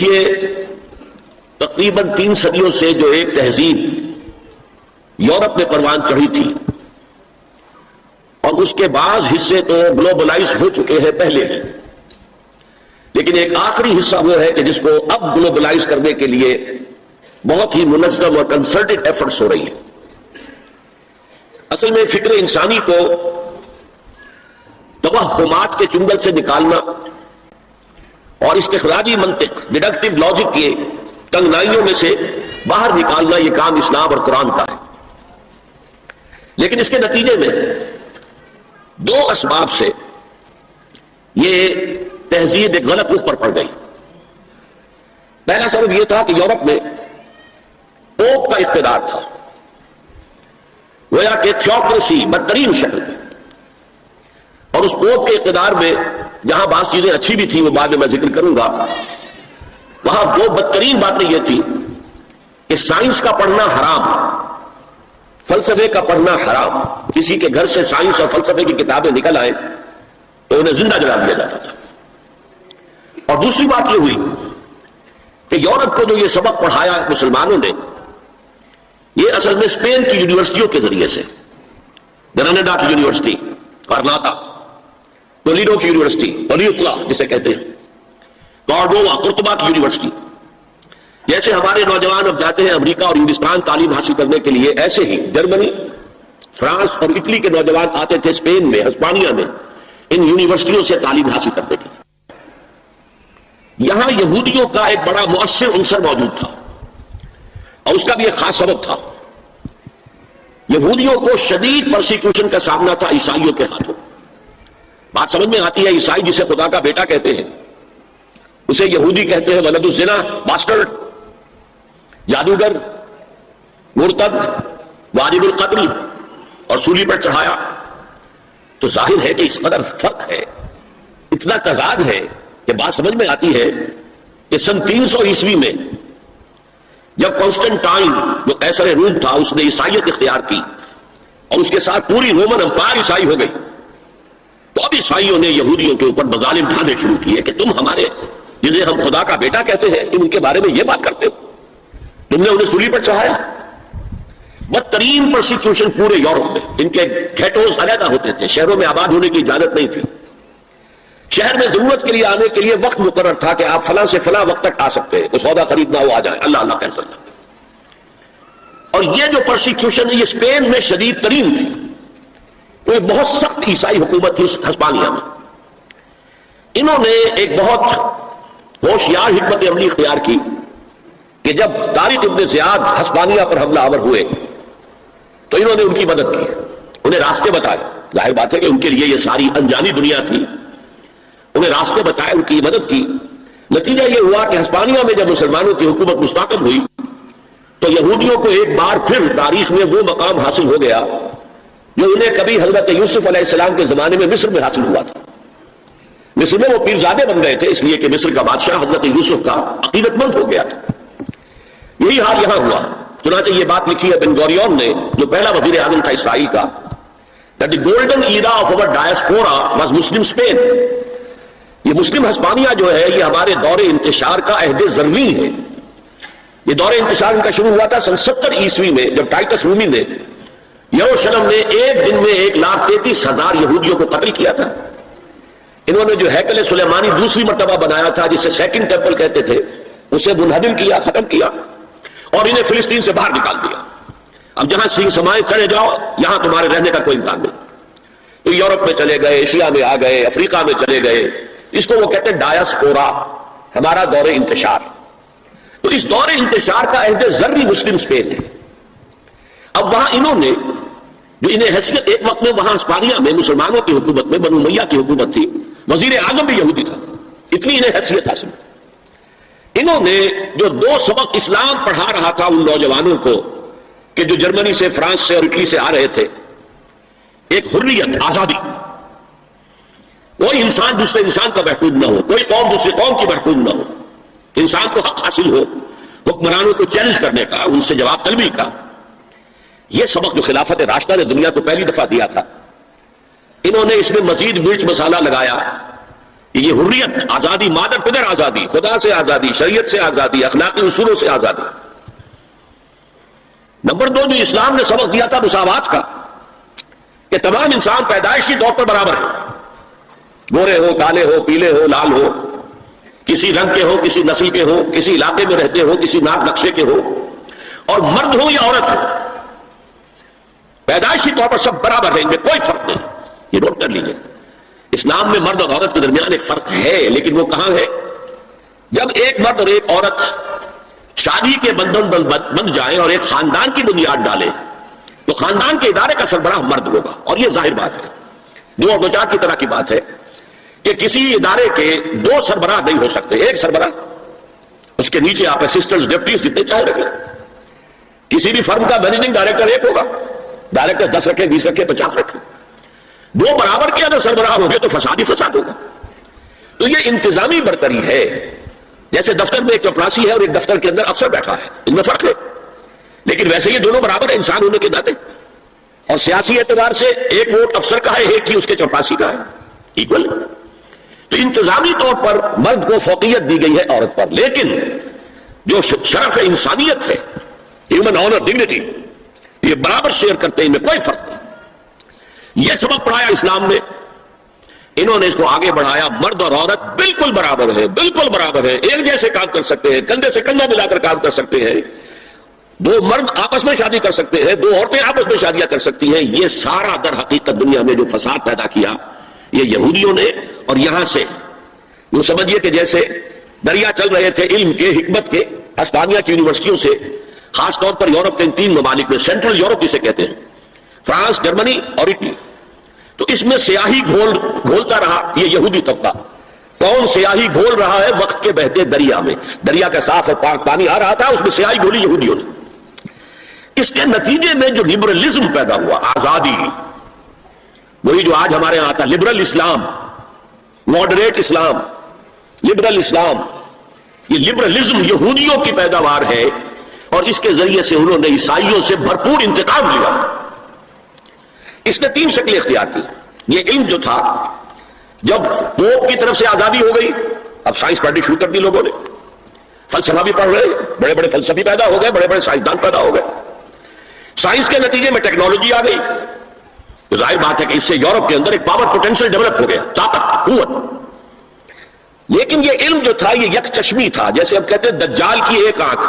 دیکھیے تقریباً 3 صدیوں سے جو ایک تہذیب یورپ میں پروان چڑھی تھی، اور اس کے بعض حصے تو گلوبلائز ہو چکے ہیں پہلے ہی، لیکن ایک آخری حصہ وہ ہے کہ جس کو اب گلوبلائز کرنے کے لیے بہت ہی منظم اور کنسرٹڈ ایفرٹس ہو رہی ہیں۔ اصل میں فکر انسانی کو توہمات کے چنگل سے نکالنا اور استخراجی منطق، ڈیڈکٹیو لاجک کے تنگنائیوں میں سے باہر نکالنا، یہ کام اسلام اور قرآن کا ہے۔ لیکن اس کے نتیجے میں 2 اسباب سے یہ تہذیب ایک غلط رخ پر پڑ گئی۔ پہلا سبب یہ تھا کہ یورپ میں پوپ کا اقتدار تھا، گویا کہ تھیوکریسی بدترین شکل میں، اور اس پوپ کے اقتدار میں جہاں بعض چیزیں اچھی بھی تھیں وہ بعد میں میں ذکر کروں گا، وہاں 2 بدترین باتیں یہ تھی کہ سائنس کا پڑھنا حرام، فلسفے کا پڑھنا حرام۔ کسی کے گھر سے سائنس اور فلسفے کی کتابیں نکل آئے تو انہیں زندہ جلا دیا جاتا تھا۔ اور دوسری بات یہ ہوئی کہ یورپ کو جو یہ سبق پڑھایا مسلمانوں نے، یہ اصل میں اسپین کی یونیورسٹیوں کے ذریعے سے، گراناڈا کی یونیورسٹی، کرناٹا، تولیڈو کی یونیورسٹی، تولیوتلا جسے کہتے ہیں، کارڈووا، قرطبہ کی یونیورسٹی، جیسے ہمارے نوجوان اب جاتے ہیں امریکہ اور انگلستان تعلیم حاصل کرنے کے لیے، ایسے ہی جرمنی، فرانس اور اٹلی کے نوجوان آتے تھے اسپین میں، ہسپانیہ میں، ان یونیورسٹیوں سے تعلیم حاصل کرنے کے لیے۔ یہاں یہودیوں کا ایک بڑا مؤثر عنصر موجود تھا، اور اس کا بھی ایک خاص سبب تھا۔ یہودیوں کو شدید پرسیکیوشن کا سامنا تھا عیسائیوں کے ہاتھوں۔ بات سمجھ میں آتی ہے، عیسائی جسے خدا کا بیٹا کہتے ہیں اسے یہودی کہتے ہیں ولد الزنا، باسٹرڈ، جادوگر، مرتد، واجب القتل، اور سولی پر چڑھایا۔ تو ظاہر ہے کہ اس قدر فرق ہے، اتنا تضاد ہے کہ بات سمجھ میں آتی ہے کہ سن 300 عیسوی میں جب کانسٹنٹائن جو قیصر روم تھا اس نے عیسائیت اختیار کی اور اس کے ساتھ پوری رومن امپائر عیسائی ہو گئی، تو اب عیسائیوں نے یہودیوں کے اوپر مظالم ڈھانے شروع کیے کہ تم ہمارے جسے ہم خدا کا بیٹا کہتے ہیں تم ان کے بارے میں یہ بات کرتے ہو، تم نے انہیں سولی پر چڑھایا۔ بدترین پرسیکیوشن پورے یورپ میں، ان کے گھیٹوز علیحدہ ہوتے تھے، شہروں میں آباد ہونے کی اجازت نہیں تھی۔ شہر میں ضرورت کے لیے آنے کے لیے وقت مقرر تھا کہ آپ فلاں سے فلاں وقت تک آ سکتے ہیں، کوئی سودا خریدنا ہو آ جائے، اللہ اللہ خیر صلی اللہ۔ اور یہ جو پرسیکیوشن ہے یہ اسپین میں شدید ترین تھی، تو یہ بہت سخت عیسائی حکومت تھی ہسپانیہ میں۔ انہوں نے ایک بہت ہوشیار حکمت عملی اختیار کی کہ جب طارق ابن زیاد ہسپانیہ پر حملہ آور ہوئے تو انہوں نے ان کی مدد کی، انہیں راستے بتائے۔ ظاہر بات ہے کہ ان کے لیے یہ ساری انجانی دنیا تھی، انہیں راستے بتائے، ان کی مدد کی۔ نتیجہ یہ ہوا کہ ہسپانیہ میں جب مسلمانوں کی حکومت مستحکم ہوئی تو یہودیوں کو ایک بار پھر تاریخ میں وہ مقام حاصل ہو گیا جو انہیں کبھی حضرت یوسف علیہ السلام کے زمانے میں مصر میں حاصل ہوا تھا۔ مصر میں وہ پیرزادے بن گئے تھے اس لیے کہ مصر کا بادشاہ حضرت یوسف کا عقیدت مند ہو گیا تھا۔ یہی حال یہاں ہوا۔ چنانچہ یہ بات لکھی ہے بن گوریون نے، جو پہلا وزیر اعظم تھا اسرائیل کا، that the golden era of our diaspora was Muslim Spain۔ یہ مسلم ہسپانیہ جو ہے یہ ہمارے دور انتشار کا عہد زرین ہے۔ یہ دور انتشار ان کا شروع ہوا تھا سن 70 عیسوی میں، جب ٹائٹس رومی نے یروشلم میں ایک دن میں 1,33,000 یہودیوں کو قتل کیا تھا۔ انہوں نے جو ہیکل سلیمانی دوسری مرتبہ بنایا تھا جسے سیکنڈ ٹیمپل کہتے تھے، اسے منہدم کیا، ختم کیا، اور انہیں فلسطین سے باہر نکال دیا۔ اب جہاں سنگ سمائے چلے جاؤ، یہاں تمہارے رہنے کا کوئی امکان نہیں۔ تو یورپ میں چلے گئے، ایشیا میں آ گئے، افریقہ میں چلے گئے، اس کو وہ کہتے ہیں ڈایاسپورا، ہمارا دور انتشار۔ تو اس دور انتشار کا عہد زرعی مسلم اسپین ہے۔ اب وہاں انہوں نے جو انہیں حیثیت، ایک وقت میں وہاں ہسپانیہ میں مسلمانوں کی حکومت میں بنو امیہ کی حکومت تھی، وزیر اعظم بھی یہودی تھا، اتنی انہیں حیثیت حاصل۔ انہوں نے جو 2 سبق اسلام پڑھا رہا تھا ان نوجوانوں کو کہ جو جرمنی سے، فرانس سے اور اٹلی سے آ رہے تھے، ایک حریت، آزادی، کوئی انسان دوسرے انسان کا محکوم نہ ہو، کوئی قوم دوسری قوم کی محکوم نہ ہو، انسان کو حق حاصل ہو حکمرانوں کو چیلنج کرنے کا، ان سے جواب طلبی کا۔ یہ سبق جو خلافت راشدہ نے دنیا کو پہلی دفعہ دیا تھا، انہوں نے اس میں مزید مرچ مسالہ لگایا کہ یہ حریت، آزادی، مادر پدر آزادی، خدا سے آزادی، شریعت سے آزادی، اخلاقی اصولوں سے آزادی۔ نمبر دو، جو اسلام نے سبق دیا تھا مساوات کا، کہ تمام انسان پیدائشی طور پر برابر ہیں، گورے ہو، کالے ہو، پیلے ہو، لال ہو، کسی رنگ کے ہو، کسی نسل کے ہو، کسی علاقے میں رہتے ہو، کسی ناک نقشے کے ہو، اور مرد ہو یا عورت ہو، پیدائشی طور پر سب برابر ہیں، ان میں کوئی فرق نہیں۔ یہ نوٹ کر لیجیے، اسلام میں مرد اور عورت کے درمیان ایک فرق ہے، لیکن وہ کہاں ہے؟ جب ایک مرد اور ایک عورت شادی کے بندھن بند جائیں اور ایک خاندان کی بنیاد ڈالیں، تو خاندان کے ادارے کا سربراہ مرد ہوگا، اور یہ ظاہر بات ہے، دو اور دو چار کی طرح کی بات ہے کہ کسی ادارے کے دو سربراہ نہیں ہو سکتے، ایک سربراہ، اس کے نیچے آپ اسسٹنٹس، ڈپٹیز جتنے چاہے رکھ لیں۔ کسی بھی فرم کا مینیجنگ ڈائریکٹر ایک ہوگا، ڈائریکٹر 10 رکھے، 20 رکھے، 50 رکھے، دو برابر کے اگر سربراہ ہو گئے تو فساد ہی فساد ہوگا۔ تو یہ انتظامی برتری ہے، جیسے دفتر میں ایک چپراسی ہے اور ایک دفتر کے اندر افسر بیٹھا ہے، ان میں فرق ہے، لیکن ویسے یہ دونوں برابر ہیں انسان ہونے کے ناطے، اور سیاسی اعتبار سے ایک ووٹ افسر کا ہے، ایک ہی اس کے چپراسی کا ہے، ایکول۔ تو انتظامی طور پر مرد کو فوقیت دی گئی ہے عورت پر، لیکن جو شرف انسانیت ہے، ہیومن آنر، ڈگنیٹی، یہ برابر شیئر کرتے ہیں، ان میں کوئی فرق نہیں۔ یہ سبق پڑھایا اسلام نے، انہوں نے اس کو آگے بڑھایا، مرد اور عورت بالکل برابر ہے، بالکل برابر ہے، ایک جیسے کام کر سکتے ہیں، کندھے سے کندھا ملا کر کام کر سکتے ہیں، دو مرد آپس میں شادی کر سکتے ہیں، دو عورتیں آپس میں شادیاں کر سکتی ہیں۔ یہ سارا در حقیقت دنیا میں جو فساد پیدا کیا یہ یہودیوں نے، اور یہاں سے یوں سمجھیے کہ جیسے دریا چل رہے تھے علم کے، حکمت کے، اسپانیہ کی یونیورسٹیوں سے، خاص طور پر یورپ کے ان 3 ممالک میں، سینٹرل یورپ جسے کہتے ہیں، فرانس، جرمنی اور اٹلی، تو اس میں سیاہی گھولتا رہا یہ یہودی طبقہ۔ کون سیاہی گھول رہا ہے؟ وقت کے بہتے دریا میں، دریا کا صاف اور پاک پانی آ رہا تھا، اس میں سیاہی گھولی یہودیوں نے۔ اس کے نتیجے میں جو لبرلزم پیدا ہوا، آزادی، وہی جو آج ہمارے یہاں آتا لبرل اسلام، ماڈریٹ اسلام، لبرل اسلام، یہ لبرلزم یہودیوں کی پیداوار ہے، اور اس کے ذریعے سے انہوں نے عیسائیوں سے بھرپور انتقام لیا۔ اس نے 3 شکلیں اختیار کی۔ یہ علم جو تھا، جب پوپ کی طرف سے آزادی ہو گئی، اب سائنس پڑھنی شروع کر دی لوگوں نے، فلسفہ بھی پڑھ رہے، بڑے بڑے فلسفی پیدا ہو گئے، بڑے بڑے سائنسدان پیدا ہو گئے، سائنس کے نتیجے میں ٹیکنالوجی آ گئی، تو ظاہر بات ہے کہ اس سے یورپ کے اندر ایک پاور پوٹینشل ڈیولپ ہو گیا، طاقت، قوت۔ لیکن یہ علم جو تھا یہ یک چشمی تھا، جیسے اب کہتے ہیں دجال کی ایک آنکھ۔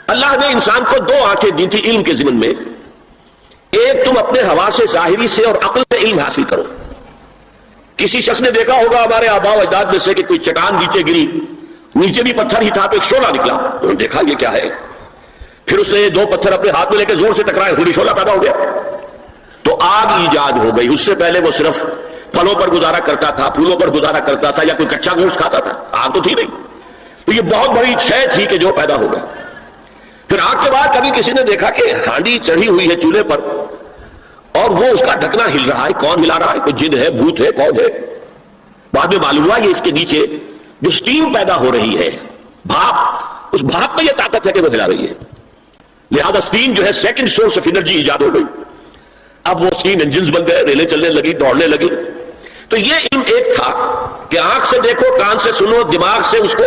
اللہ نے انسان کو 2 آنکھیں دی تھی علم کے ضمن میں، ایک تم اپنے حواس ظاہری سے اور عقل سے علم حاصل کرو۔ کسی شخص نے دیکھا ہوگا ہمارے آباء و اجداد میں سے کہ کوئی چٹان نیچے گری، نیچے بھی پتھر ہی تھا تو ایک شعلہ نکلا، تو نے دیکھا یہ کیا ہے، پھر اس نے یہ 2 پتھر اپنے ہاتھ میں لے کے زور سے ٹکرائے، پھر شعلہ پیدا ہو گیا، تو آگ ایجاد ہو گئی۔ اس سے پہلے وہ صرف پھلوں پر گزارا کرتا تھا، پھولوں پر گزارا کرتا تھا، یا کوئی کچا گوشت کھاتا تھا، آگ تو تھی نہیں، تو یہ بہت بڑی شے تھی کہ جو پیدا ہو گئی۔ پھر آگ کے بعد کبھی کسی نے دیکھا کہ ہانڈی چڑھی ہوئی ہے چولہے پر، اور وہ اس کا ڈھکنا ہل رہا ہے، کون ہلا رہا ہے؟ کوئی جن ہے، بھوت ہے، کون ہے؟ بعد میں معلوم ہوا یہ اس کے نیچے جو سٹیم پیدا ہو رہی ہے، بھاپ، اس بھاپ میں یہ طاقت ہے کہ وہ ہلا رہی ہے، لہذا سٹیم جو ہے سیکنڈ سورس آف انرجی ایجاد ہو گئی۔ اب وہ سٹیم انجنز بن گئے، ریلیں چلنے لگی، دوڑنے لگی۔ تو یہ علم ایک تھا کہ آنکھ سے دیکھو، کان سے سنو، دماغ سے اس کو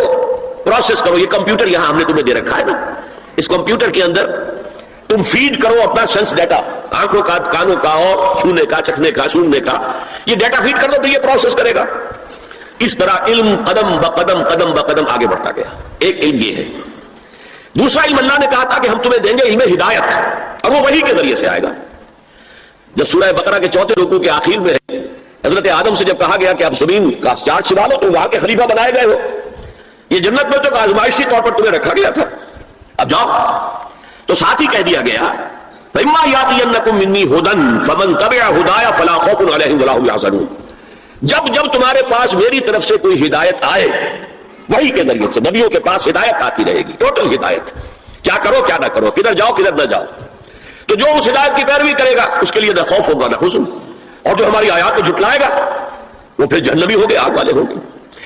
پروسیس کرو۔ یہ کمپیوٹر یہاں ہم نے تمہیں دے رکھا ہے نا، اس کمپیوٹر کے اندر تم فیڈ کرو اپنا سینس ڈیٹا، آنکھوں کا، کانوں کا، اور چھونے کا، چکھنے کا، سننے کا، یہ ڈیٹا فیڈ کر دو تو یہ پروسیس کرے گا۔ اس طرح علم قدم بقدم قدم بقدم آگے بڑھتا گیا۔ ایک علم یہ ہے۔ دوسرا علم اللہ نے کہا تھا کہ ہم تمہیں دیں گے علم ہدایت، اور وہ وحی کے ذریعے سے آئے گا۔ جب سورہ بقرہ کے 4 رکوع کے آخر میں ہے، حضرت آدم سے جب کہا گیا کہ اب زمین کا چارج سنبھالو، تو وہاں کے خلیفہ بنائے گئے ہو، یہ جنت میں تو آزمائشی طور پر تمہیں رکھا گیا تھا، اب جاؤ۔ تو ساتھ ہی کہہ دیا گیا فَإِمَّا يَأْتِيَنَّكُم مِّنِّي هُدًى فَمَن تَبِعَ هُدَايَ فَلَا خَوْفٌ عَلَيْهِمْ وَلَا هُمْ يَحْزَنُونَ۔ جب تمہارے پاس میری طرف سے کوئی ہدایت آئے، وحی کے ذریعے سے نبیوں کے پاس ہدایت آتی رہے گی، ٹوٹل ہدایت، کیا کرو کیا نہ کرو، کدھر جاؤ کدھر نہ جاؤ، تو جو اس ہدایت کی پیروی کرے گا اس کے لیے نہ خوف ہوگا نہ حزن، اور جو ہماری آیات کو جھٹلائے گا وہ پھر جہنمی ہو گئے، آگ والے ہوں گے۔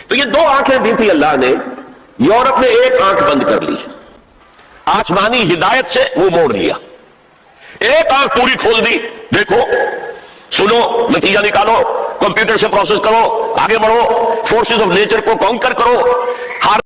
تو یہ 2 آنکھیں دی تھی اللہ نے، یورپ نے ایک آنکھ بند کر لی، آسمانی ہدایت سے وہ موڑ لیا، ایک آنکھ پوری کھول دی، دیکھو، سنو، نتیجہ نکالو، کمپیوٹر سے پروسیس کرو، آگے بڑھو، فورسز آف نیچر کو کانکر کرو، ہر